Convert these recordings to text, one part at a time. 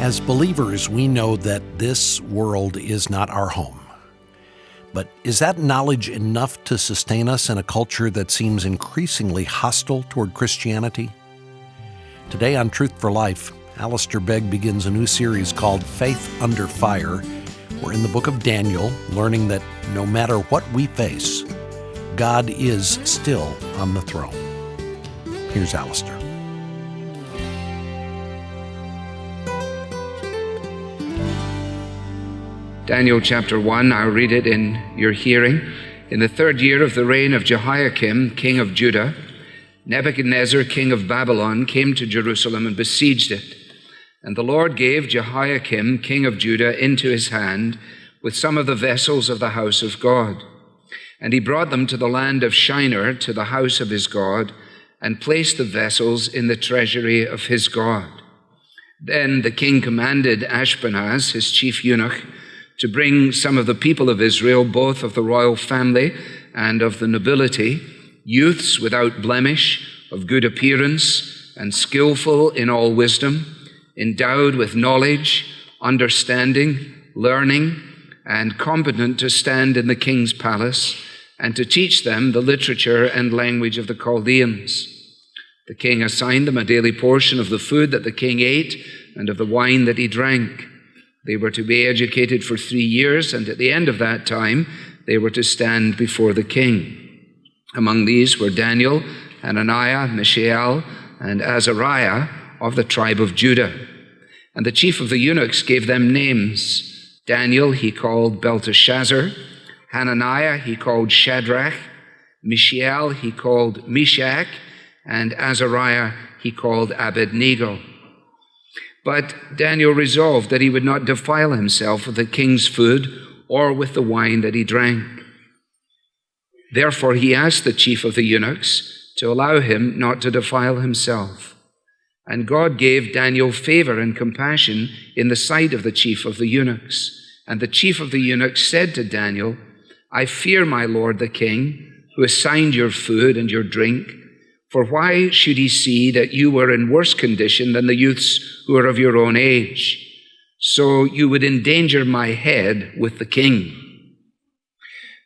As believers, we know that this world is not our home. But is that knowledge enough to sustain us in a culture that seems increasingly hostile toward Christianity? Today on Truth for Life, Alistair Begg begins a new series called Faith Under Fire. We're in the book of Daniel, learning that no matter what we face, God is still on the throne. Here's Alistair. Daniel chapter 1, I'll read it in your hearing. In the 3rd year of the reign of Jehoiakim, king of Judah, Nebuchadnezzar, king of Babylon, came to Jerusalem and besieged it. And the Lord gave Jehoiakim, king of Judah, into his hand with some of the vessels of the house of God. And he brought them to the land of Shinar, to the house of his God, and placed the vessels in the treasury of his God. Then the king commanded Ashpenaz, his chief eunuch, to bring some of the people of Israel, both of the royal family and of the nobility, youths without blemish, of good appearance, and skillful in all wisdom, endowed with knowledge, understanding, learning, and competent to stand in the king's palace, and to teach them the literature and language of the Chaldeans. The king assigned them a daily portion of the food that the king ate and of the wine that he drank. They were to be educated for 3 years, and at the end of that time, they were to stand before the king. Among these were Daniel, Hananiah, Mishael, and Azariah of the tribe of Judah. And the chief of the eunuchs gave them names. Daniel he called Belteshazzar, Hananiah he called Shadrach, Mishael he called Meshach, and Azariah he called Abednego. But Daniel resolved that he would not defile himself with the king's food or with the wine that he drank. Therefore he asked the chief of the eunuchs to allow him not to defile himself. And God gave Daniel favor and compassion in the sight of the chief of the eunuchs. And the chief of the eunuchs said to Daniel, I fear my lord the king, who assigned your food and your drink. For why should he see that you were in worse condition than the youths who are of your own age? So you would endanger my head with the king.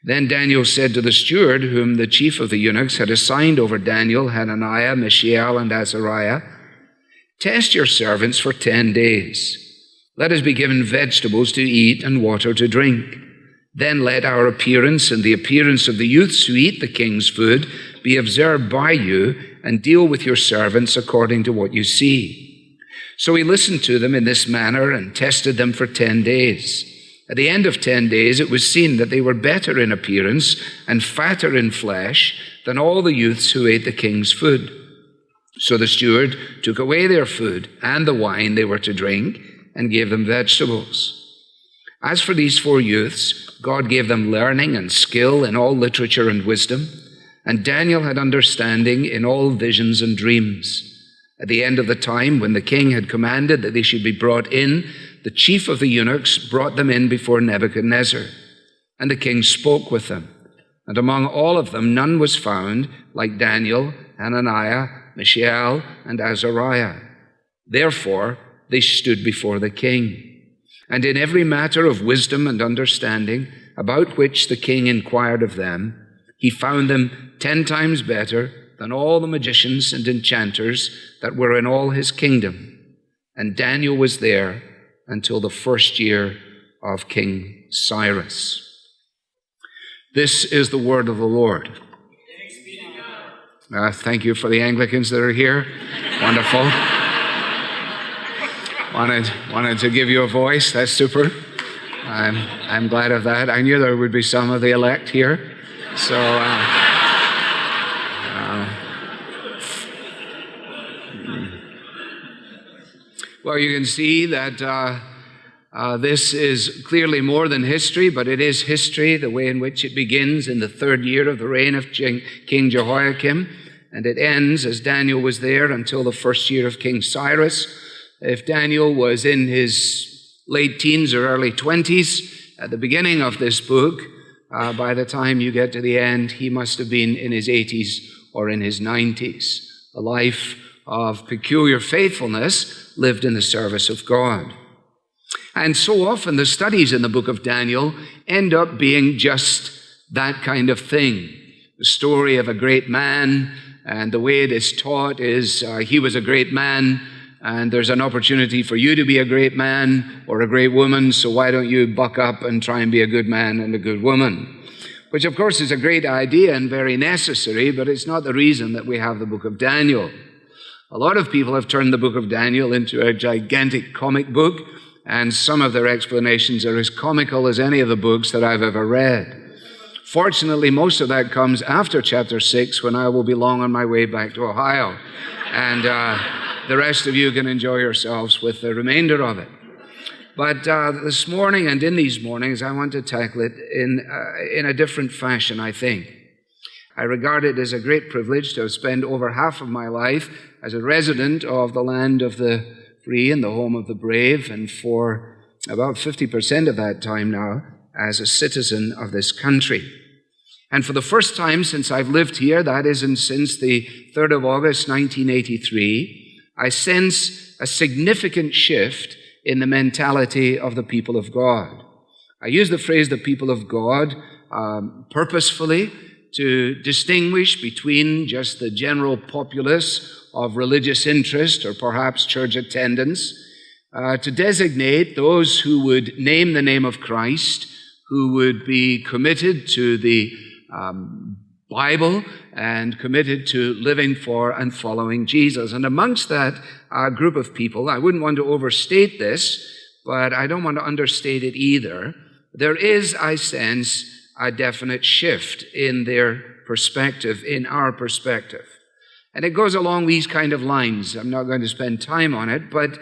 Then Daniel said to the steward, whom the chief of the eunuchs had assigned over Daniel, Hananiah, Mishael, and Azariah, test your servants for 10 days. Let us be given vegetables to eat and water to drink. Then let our appearance and the appearance of the youths who eat the king's food be observed by you, and deal with your servants according to what you see. So he listened to them in this manner and tested them for 10 days. At the end of 10 days, it was seen that they were better in appearance and fatter in flesh than all the youths who ate the king's food. So the steward took away their food and the wine they were to drink and gave them vegetables. As for these 4 youths, God gave them learning and skill in all literature and wisdom, and Daniel had understanding in all visions and dreams. At the end of the time, when the king had commanded that they should be brought in, the chief of the eunuchs brought them in before Nebuchadnezzar. And the king spoke with them. And among all of them, none was found like Daniel, Hananiah, Mishael, and Azariah. Therefore, they stood before the king. And in every matter of wisdom and understanding, about which the king inquired of them, he found them 10 times better than all the magicians and enchanters that were in all his kingdom. And Daniel was there until the 1st year of King Cyrus. This is the word of the Lord. Thank you for the Anglicans that are here. Wonderful. Wanted to give you a voice. That's super. I'm glad of that. I knew there would be some of the elect here. So, well, you can see that this is clearly more than history, but it is history, the way in which it begins in the 3rd year of the reign of King Jehoiakim, and it ends, as Daniel was there, until the 1st year of King Cyrus. If Daniel was in his late teens or early 20s at the beginning of this book, by the time you get to the end, he must have been in his 80s or in his 90s. A life of peculiar faithfulness lived in the service of God. And so often the studies in the book of Daniel end up being just that kind of thing. The story of a great man, and the way it is taught is he was a great man, and there's an opportunity for you to be a great man or a great woman, so why don't you buck up and try and be a good man and a good woman? Which, of course, is a great idea and very necessary, but it's not the reason that we have the book of Daniel. A lot of people have turned the book of Daniel into a gigantic comic book, and some of their explanations are as comical as any of the books that I've ever read. Fortunately, most of that comes after chapter 6, when I will be long on my way back to Ohio. And the rest of you can enjoy yourselves with the remainder of it. But this morning and in these mornings, I want to tackle it in a different fashion, I think. I regard it as a great privilege to have spent over half of my life as a resident of the land of the free and the home of the brave, and for about 50% of that time now as a citizen of this country. And for the first time since I've lived here, that is, since the 3rd of August, 1983, I sense a significant shift in the mentality of the people of God. I use the phrase the people of God purposefully to distinguish between just the general populace of religious interest or perhaps church attendance, to designate those who would name the name of Christ, who would be committed to the Bible and committed to living for and following Jesus. And amongst that group of people, I wouldn't want to overstate this, but I don't want to understate it either. There is, I sense, a definite shift in their perspective, in our perspective. And it goes along these kind of lines. I'm not going to spend time on it, but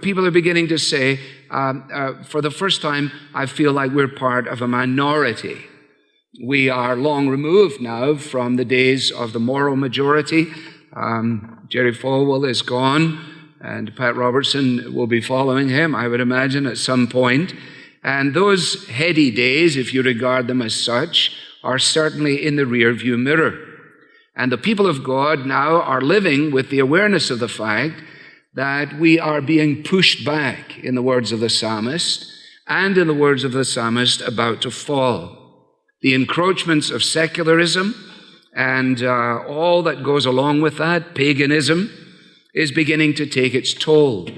people are beginning to say, for the first time, I feel like we're part of a minority. We are long removed now from the days of the moral majority. Jerry Falwell is gone, and Pat Robertson will be following him, I would imagine, at some point. And those heady days, if you regard them as such, are certainly in the rearview mirror. And the people of God now are living with the awareness of the fact that we are being pushed back, in the words of the psalmist, and in the words of the psalmist, about to fall. The encroachments of secularism and all that goes along with that, paganism, is beginning to take its toll.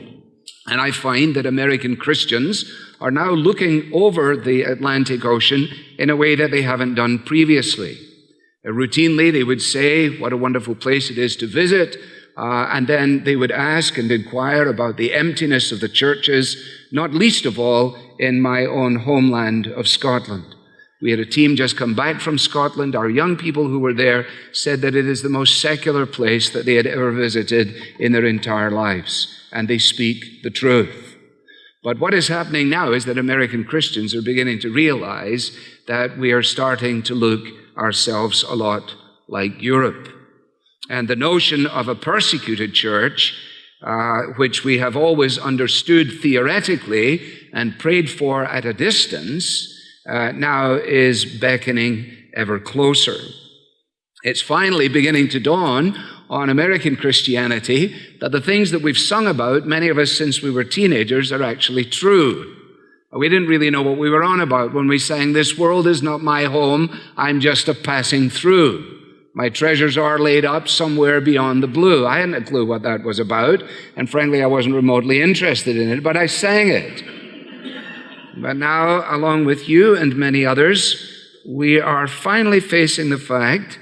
And I find that American Christians are now looking over the Atlantic Ocean in a way that they haven't done previously. Routinely, they would say what a wonderful place it is to visit, and then they would ask and inquire about the emptiness of the churches, not least of all in my own homeland of Scotland. We had a team just come back from Scotland. Our young people who were there said that it is the most secular place that they had ever visited in their entire lives, and they speak the truth. But what is happening now is that American Christians are beginning to realize that we are starting to look ourselves a lot like Europe. And the notion of a persecuted church, which we have always understood theoretically and prayed for at a distance, now is beckoning ever closer. It's finally beginning to dawn on American Christianity that the things that we've sung about, many of us since we were teenagers, are actually true. We didn't really know what we were on about when we sang, "This world is not my home, I'm just a passing through. My treasures are laid up somewhere beyond the blue." I hadn't a clue what that was about, and frankly, I wasn't remotely interested in it, but I sang it. But now, along with you and many others, we are finally facing the fact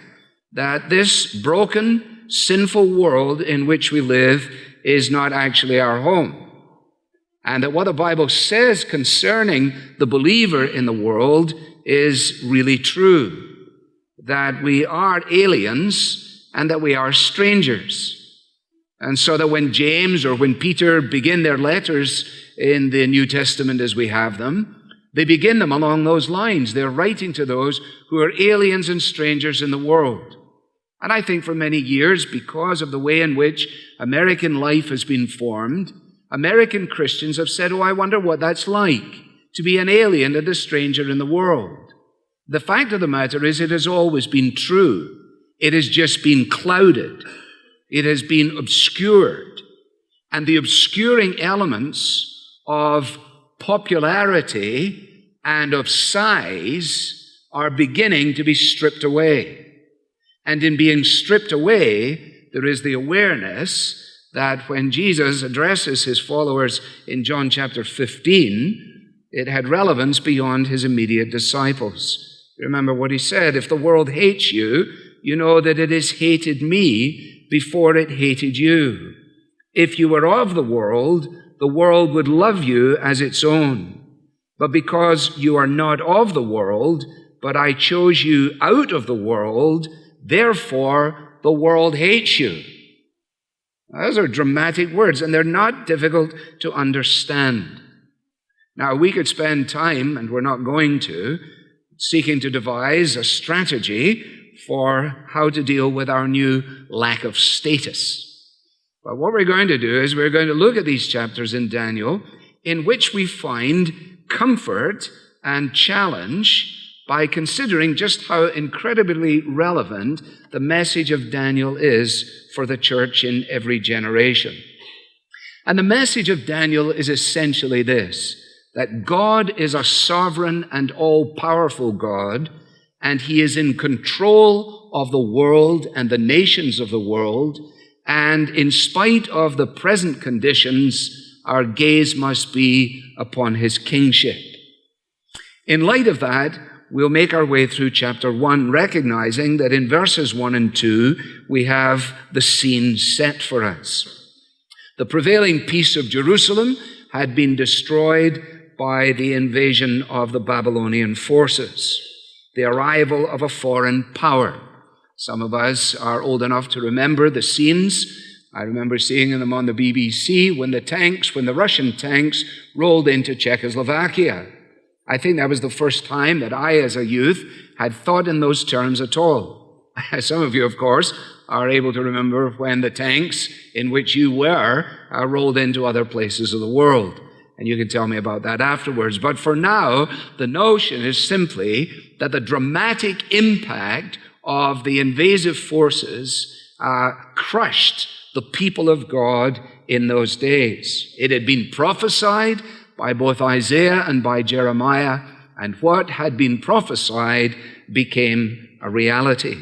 that this broken, sinful world in which we live is not actually our home. And that what the Bible says concerning the believer in the world is really true. That we are aliens and that we are strangers. And so that when James or when Peter begin their letters in the New Testament as we have them, they begin them along those lines. They're writing to those who are aliens and strangers in the world. And I think for many years, because of the way in which American life has been formed, American Christians have said, "Oh, I wonder what that's like, to be an alien and a stranger in the world." The fact of the matter is, it has always been true. It has just been clouded. It has been obscured. And the obscuring elements of popularity and of size are beginning to be stripped away. And in being stripped away, there is the awareness that when Jesus addresses his followers in John chapter 15, it had relevance beyond his immediate disciples. Remember what he said, if the world hates you, you know that it has hated me before it hated you. If you were of the world would love you as its own. But because you are not of the world, but I chose you out of the world, therefore the world hates you. Those are dramatic words, and they're not difficult to understand. Now, we could spend time, and we're not going to, seeking to devise a strategy for how to deal with our new lack of status. But what we're going to do is we're going to look at these chapters in Daniel in which we find comfort and challenge by considering just how incredibly relevant the message of Daniel is for the church in every generation. And the message of Daniel is essentially this, that God is a sovereign and all-powerful God, and he is in control of the world and the nations of the world, and in spite of the present conditions, our gaze must be upon his kingship. In light of that, we'll make our way through chapter 1, recognizing that in verses 1 and 2, we have the scene set for us. The prevailing peace of Jerusalem had been destroyed by the invasion of the Babylonian forces, the arrival of a foreign power. Some of us are old enough to remember the scenes. I remember seeing them on the BBC when the Russian tanks rolled into Czechoslovakia. I think that was the first time that I, as a youth, had thought in those terms at all. Some of you, of course, are able to remember when the tanks in which you were rolled into other places of the world. And you can tell me about that afterwards. But for now, the notion is simply that the dramatic impact of the invasive forces crushed the people of God in those days. It had been prophesied by both Isaiah and by Jeremiah, and what had been prophesied became a reality.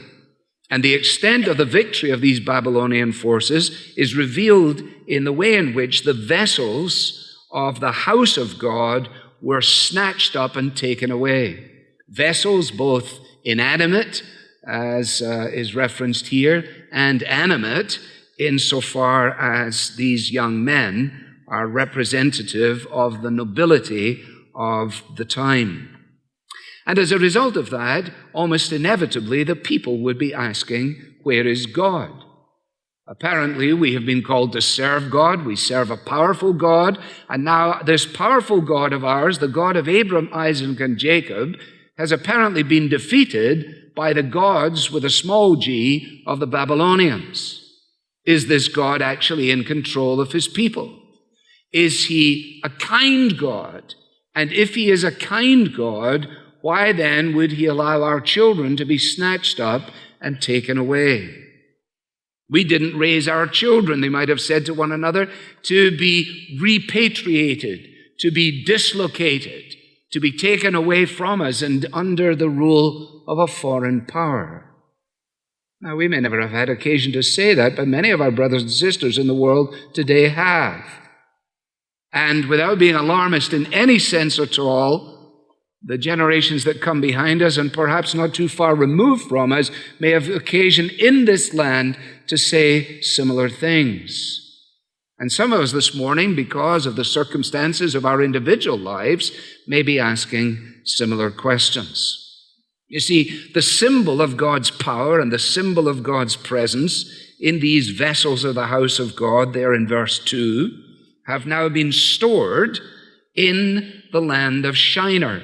And the extent of the victory of these Babylonian forces is revealed in the way in which the vessels of the house of God were snatched up and taken away. Vessels both inanimate, as is referenced here, and animate, insofar as these young men are representative of the nobility of the time. And as a result of that, almost inevitably, the people would be asking, where is God? Apparently, we have been called to serve God. We serve a powerful God. And now this powerful God of ours, the God of Abraham, Isaac, and Jacob, has apparently been defeated by the gods with a small g of the Babylonians. Is this God actually in control of his people? Is he a kind God? And if he is a kind God, why then would he allow our children to be snatched up and taken away? We didn't raise our children, they might have said to one another, to be repatriated, to be dislocated, to be taken away from us and under the rule of a foreign power. Now, we may never have had occasion to say that, but many of our brothers and sisters in the world today have. And without being alarmist in any sense at all, the generations that come behind us, and perhaps not too far removed from us, may have occasion in this land to say similar things. And some of us this morning, because of the circumstances of our individual lives, may be asking similar questions. You see, the symbol of God's power and the symbol of God's presence in these vessels of the house of God, there in verse 2, have now been stored in the land of Shinar.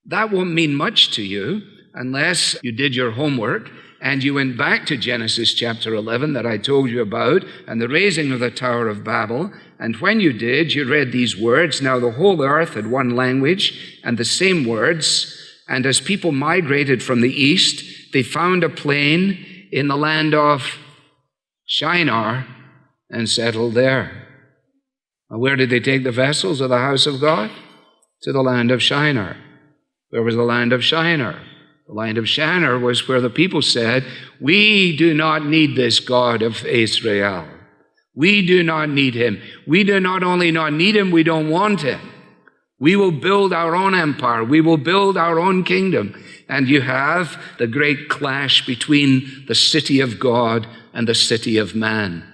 That won't mean much to you unless you did your homework and you went back to Genesis chapter 11 that I told you about and the raising of the Tower of Babel. And when you did, you read these words, now the whole earth had one language and the same words. And as people migrated from the east, they found a plain in the land of Shinar and settled there. Now, where did they take the vessels of the house of God? to the land of Shinar. Where was the land of Shinar? The land of Shinar was where the people said, we do not need this God of Israel. We do not need him. We do not only not need him, we don't want him. We will build our own empire. We will build our own kingdom. And you have the great clash between the city of God and the city of man.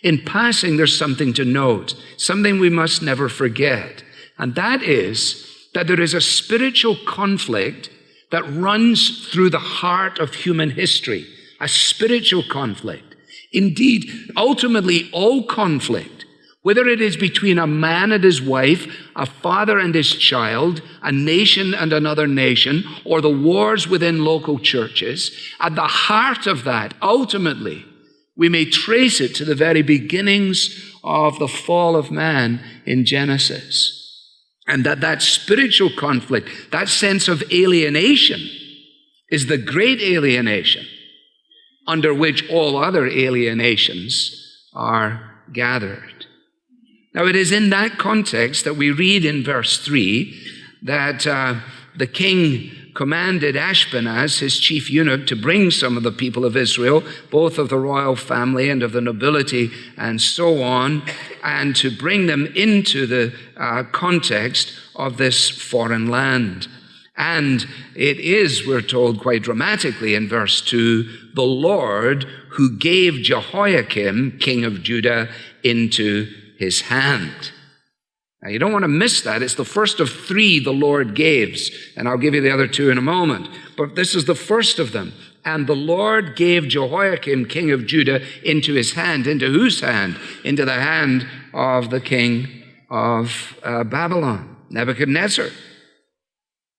In passing, there's something to note, something we must never forget. And that is that there is a spiritual conflict that runs through the heart of human history, a spiritual conflict. Indeed, ultimately, all conflict, whether it is between a man and his wife, a father and his child, a nation and another nation, or the wars within local churches, at the heart of that, ultimately, we may trace it to the very beginnings of the fall of man in Genesis. And that spiritual conflict, that sense of alienation, is the great alienation under which all other alienations are gathered. Now, it is in that context that we read in verse 3 that the king commanded Ashpenaz, his chief eunuch, to bring some of the people of Israel, both of the royal family and of the nobility and so on, and to bring them into the context of this foreign land. And it is, we're told quite dramatically in verse 2, the Lord who gave Jehoiakim, king of Judah, into his hand. Now, you don't want to miss that. It's the first of three the Lord gives, and I'll give you the other two in a moment. But this is the first of them. And the Lord gave Jehoiakim, king of Judah, into his hand. Into whose hand? Into the hand of the king of Babylon, Nebuchadnezzar.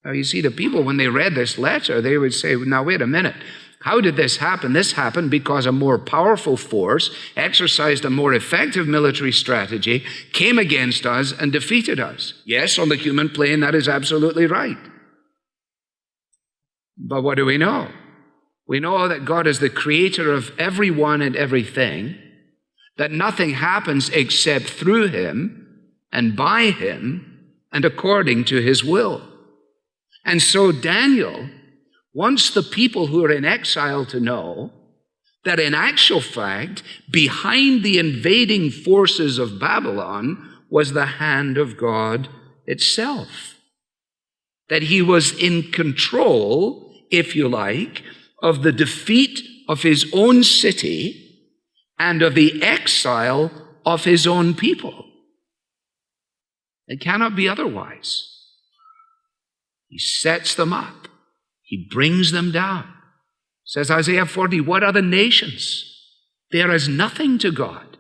Now, you see, the people, when they read this letter, they would say, now, wait a minute. How did this happen? This happened because a more powerful force exercised a more effective military strategy, came against us and defeated us. Yes, on the human plane, that is absolutely right. But what do we know? We know that God is the creator of everyone and everything, that nothing happens except through him and by him and according to his will. And so Daniel wants the people who are in exile to know that in actual fact, behind the invading forces of Babylon was the hand of God itself. That he was in control, if you like, of the defeat of his own city and of the exile of his own people. It cannot be otherwise. He sets them up. He brings them down. Says Isaiah 40, what are the nations? They are as nothing to God.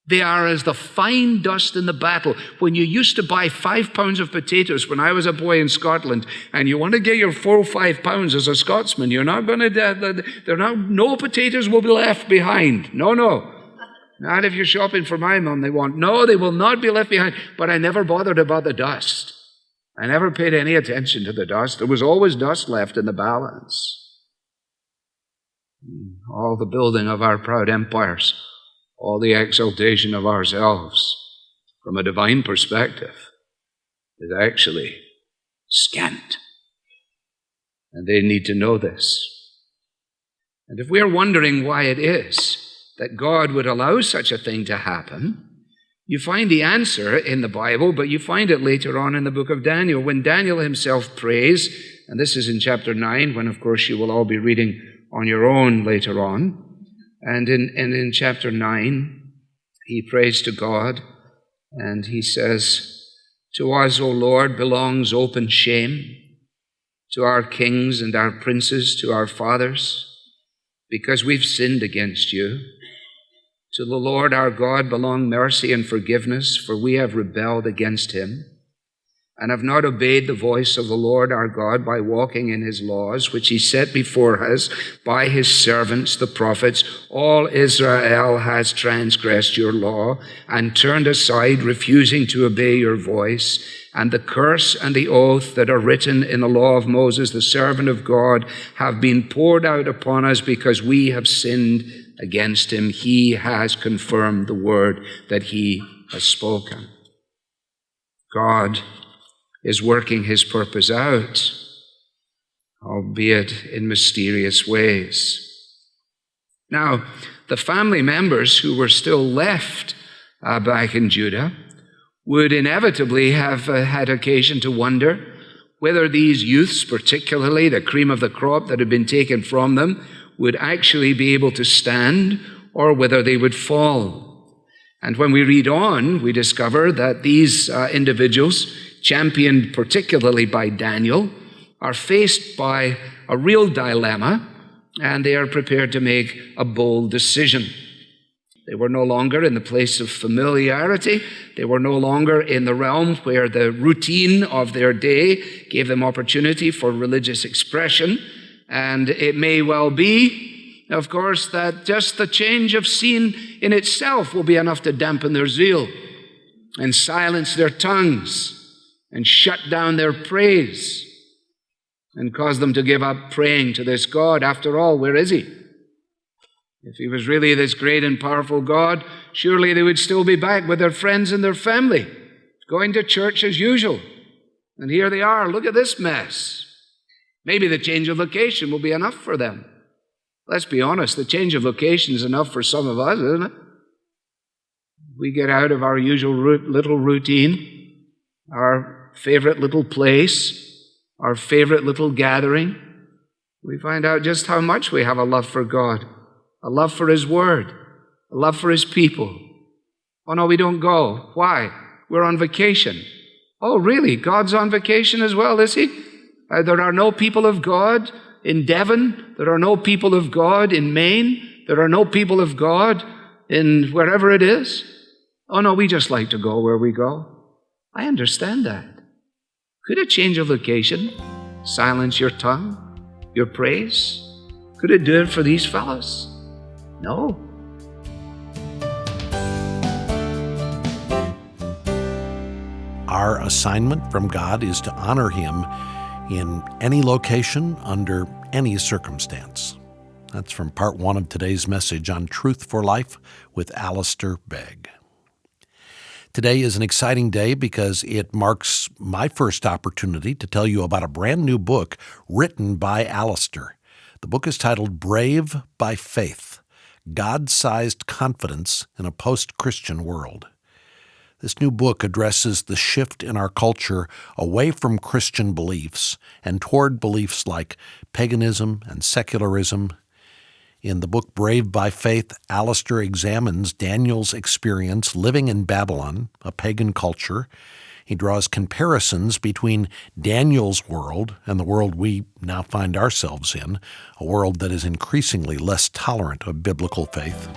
They are as the fine dust in the battle. When you used to buy 5 pounds of potatoes when I was a boy in Scotland, and you want to get your 4 or 5 pounds as a Scotsman, you're not going to, no potatoes will be left behind. No. Not if you're shopping for my mum, they won't. No, they will not be left behind. But I never bothered about the dust. I never paid any attention to the dust. There was always dust left in the balance. All the building of our proud empires, all the exaltation of ourselves, from a divine perspective, is actually scant. And they need to know this. And if we're wondering why it is that God would allow such a thing to happen, you find the answer in the Bible, but you find it later on in the book of Daniel, when Daniel himself prays, and this is in chapter 9, when of course you will all be reading on your own later on. And in chapter 9, he prays to God, and he says, to us, O Lord, belongs open shame, to our kings and our princes, to our fathers, because we've sinned against you. To the Lord our God belong mercy and forgiveness, for we have rebelled against him, and have not obeyed the voice of the Lord our God by walking in his laws, which he set before us by his servants, the prophets. All Israel has transgressed your law and turned aside, refusing to obey your voice. And the curse and the oath that are written in the law of Moses, the servant of God, have been poured out upon us because we have sinned against him. He has confirmed the word that he has spoken. God is working his purpose out, albeit in mysterious ways. Now, the family members who were still left back in Judah would inevitably have had occasion to wonder whether these youths, particularly the cream of the crop that had been taken from them, would actually be able to stand or whether they would fall. And when we read on, we discover that these individuals, championed particularly by Daniel, are faced by a real dilemma, and they are prepared to make a bold decision. They were no longer in the place of familiarity. They were no longer in the realm where the routine of their day gave them opportunity for religious expression. And it may well be, of course, that just the change of scene in itself will be enough to dampen their zeal and silence their tongues and shut down their praise and cause them to give up praying to this God. After all, where is he? If he was really this great and powerful God, surely they would still be back with their friends and their family, going to church as usual. And here they are. Look at this mess. Maybe the change of location will be enough for them. Let's be honest, the change of location is enough for some of us, isn't it? We get out of our usual little routine, our favorite little place, our favorite little gathering. We find out just how much we have a love for God, a love for his word, a love for his people. Oh no, we don't go. Why? We're on vacation. Oh really? God's on vacation as well, is he? There are no people of God in Devon. There are no people of God in Maine. There are no people of God in wherever it is. Oh no, we just like to go where we go. I understand that. Could a change of location silence your tongue, your praise? Could it do it for these fellows? No. Our assignment from God is to honor him in any location, under any circumstance. That's from part 1 of today's message on Truth for Life with Alistair Begg. Today is an exciting day because it marks my first opportunity to tell you about a brand new book written by Alistair. The book is titled Brave by Faith: God-Sized Confidence in a Post-Christian World. This new book addresses the shift in our culture away from Christian beliefs and toward beliefs like paganism and secularism. In the book Brave by Faith, Alistair examines Daniel's experience living in Babylon, a pagan culture. He draws comparisons between Daniel's world and the world we now find ourselves in, a world that is increasingly less tolerant of biblical faith.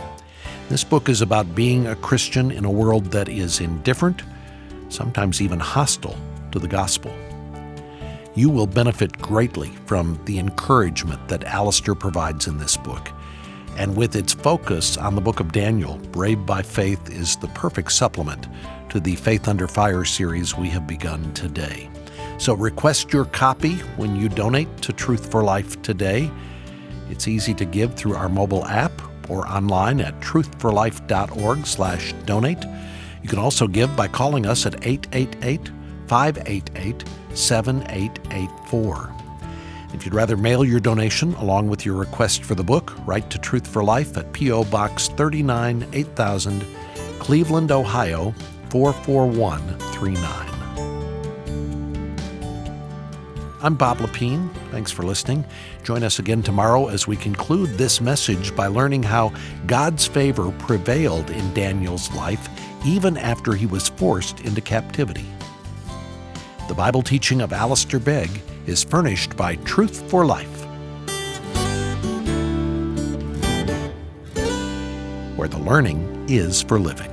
This book is about being a Christian in a world that is indifferent, sometimes even hostile to the gospel. You will benefit greatly from the encouragement that Alistair provides in this book. And with its focus on the book of Daniel, Brave by Faith is the perfect supplement to the Faith Under Fire series we have begun today. So request your copy when you donate to Truth for Life today. It's easy to give through our mobile app or online at truthforlife.org/donate. You can also give by calling us at 888-588-7884. If you'd rather mail your donation along with your request for the book, write to Truth for Life at P.O. Box 39, 8000, Cleveland, Ohio, 44139. I'm Bob Lapine. Thanks for listening. Join us again tomorrow as we conclude this message by learning how God's favor prevailed in Daniel's life even after he was forced into captivity. The Bible teaching of Alistair Begg is furnished by Truth for Life, where the learning is for living.